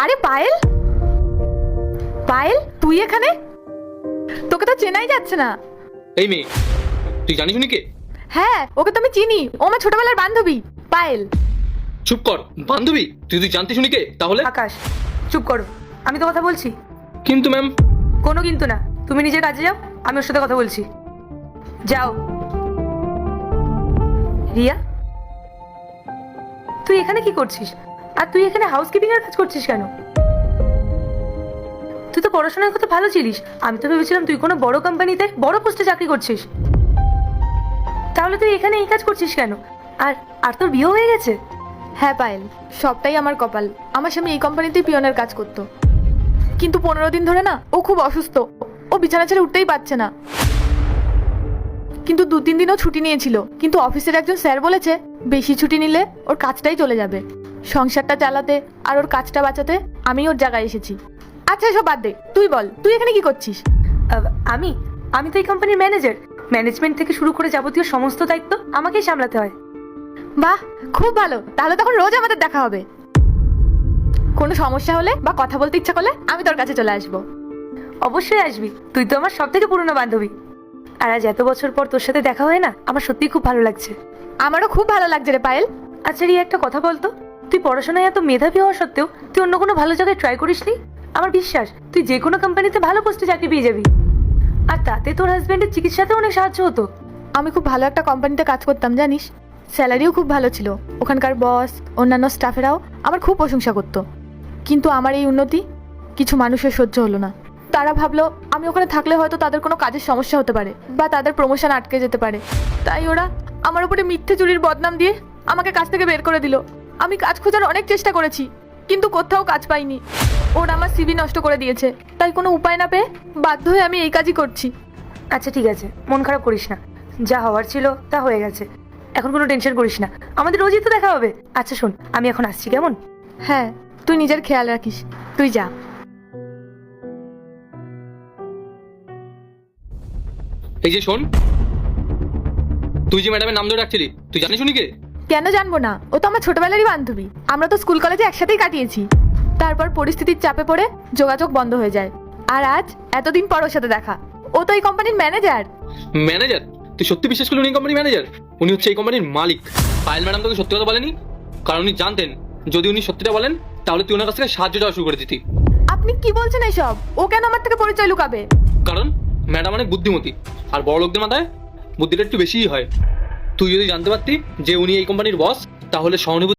আরে পায়েল, পায়েল তুই এখানে? তোকে তো চেনাই যাচ্ছে না। এই মেয়ে, তুই জানিস উনি কে? হ্যাঁ, ওকে তো আমি চিনি। ও আমার ছোটবেলার বান্ধবী পায়েল। চুপ কর, বান্ধবী? তুই জানতিস উনি কে তাহলে? আকাশ, চুপ করো, আমি তো কথা বলছি। কিন্তু ম্যাম। কোনো কিন্তু না, তুমি নিজের কাজে যাও, আমি ওর সাথে কথা বলছি। যাও। রিয়া, তুই এখানে কি করছিস? আর তুই এখানে হাউসকিপিং এর কাজ করছিস কেন? তুই তো পড়াশোনায় কত ভালো ছিলিস, আমি তো ভেবেছিলাম তুই কোনো বড় কোম্পানিতে বড় পোস্টে চাকরি করছিস। তাহলে তুই এখানে এই কাজ করছিস কেন? আর আর তোর বিয়ে হয়ে গেছে? হ্যাঁ পায়েল, সবটাই আমার কপাল। আমার স্বামী এই কোম্পানিতেই পিয়নের কাজ করতো, কিন্তু 15 দিন ধরে না ও খুব অসুস্থ। ও বিছানা ছেড়ে উঠতেই পারছে না। কিন্তু 2-3 দিনও ছুটি নিয়েছিল, কিন্তু অফিসের একজন স্যার বলেছে বেশি ছুটি নিলে ওর কাজটাই চলে যাবে। সংসারটা চালাতে আর ওর কাজটা বাঁচাতে আমি ওর জায়গায় এসেছি। আচ্ছা এসব বাদ দে, তুই বল তুই এখানে কি করছিস? আমি আমি তো এই কোম্পানির ম্যানেজার। ম্যানেজমেন্ট থেকে শুরু করে যাবতীয় সমস্ত দায়িত্ব আমাকেই সামলাতে হয়। বাহ, খুব ভালো। তাহলে তখন রোজ আমাদের দেখা হবে। কোনো সমস্যা হলে বা কথা বলতে ইচ্ছা করলে আমি তোর কাছে চলে আসবো। অবশ্যই আসবি, তুই তো আমার সব থেকে পুরনো বান্ধবী। আর আজ এত বছর পর তোর সাথে দেখা হয় না, আমার সত্যিই খুব ভালো লাগছে। আমারও খুব ভালো লাগছে রে পায়েল। আচ্ছা রিয়া, একটা কথা বলতো, তুই পড়াশোনায় এত মেধাবী হওয়া সত্ত্বেও তুই অন্য কোনো ভালো জায়গায় ট্রাই করিসনি? আমার বিশ্বাস তুই যে কোনো কোম্পানিতে ভালো পোস্টে চাকরি পেয়ে যাবি। আর তাতে তোর হাজবেন্ডের চিকিৎসাতেও অনেক সাহায্য হতো। আমি খুব ভালো একটা কোম্পানিতে কাজ করতাম জানিস। স্যালারিও খুব ভালো ছিল। ওখানকার বস, অন্যান্য স্টাফেরাও আমার খুব প্রশংসা করতো। কিন্তু আমার এই উন্নতি কিছু মানুষের সহ্য হলো না। তারা ভাবলো আমি ওখানে থাকলে হয়তো তাদের কোনো কাজের সমস্যা হতে পারে বা তাদের প্রমোশন আটকে যেতে পারে। তাই ওরা আমার উপরে মিথ্যে চুরির বদনাম দিয়ে আমাকে কাজ থেকে বের করে দিল। আমি কাজ খোঁজার অনেক চেষ্টা করেছি, কিন্তু কোথাও কাজ পাইনি। ওরা আমার সিভি নষ্ট করে দিয়েছে। তাই কোনো উপায় না পেয়ে বাধ্য হয়ে আমি এই কাজই করছি। আচ্ছা ঠিক আছে, মন খারাপ করিস না। যা হওয়ার ছিল তা হয়ে গেছে, এখন কোনো টেনশন করিস না। আমাদের রোজই তো দেখা হবে। আচ্ছা শোন, আমি এখন আসছি, কেমন? হ্যাঁ, তুই নিজের খেয়াল রাখিস। তুই যা। এই যে শোন, তুই যে ম্যাডামের নাম ধরে রাখছিলি, তুই জানিস উনি কে? কেন জানবো না? ও তো আমার ছোটবেলারই বান্ধবী। আমরা তো স্কুল কলেজে একসাথেই কাটিয়েছি। তারপর পরিস্থিতির চাপে পড়ে যোগাযোগ বন্ধ হয়ে যায়। আর আজ এতদিন পর ওর সাথে দেখা। ও তো এই কোম্পানির ম্যানেজার। ম্যানেজার? তুই সত্যি বিশ্বাস করলি উনি কোম্পানির ম্যানেজার? উনি হচ্ছে এই কোম্পানির মালিক। পায়েল ম্যাডাম তোকে সত্যি কথা বলেনি, কারণ উনি জানতেন যদি উনি সত্যিটা বলেন তাহলে তুই ওনার কাছ থেকে সাহায্য দেওয়া শুরু করে দিতি। আপনি কি বলছেন এসব? ও কেন আমার থেকে পরিচয় লুকাবে? কারণ ম্যাডাম অনেক বুদ্ধিমতী, আর বড় লোকদের মাথায় বুদ্ধিটা একটু বেশিই হয়। তুই যদি জানতে পারতি যে উনি এই কোম্পানির বস, তাহলে সহানুভূতি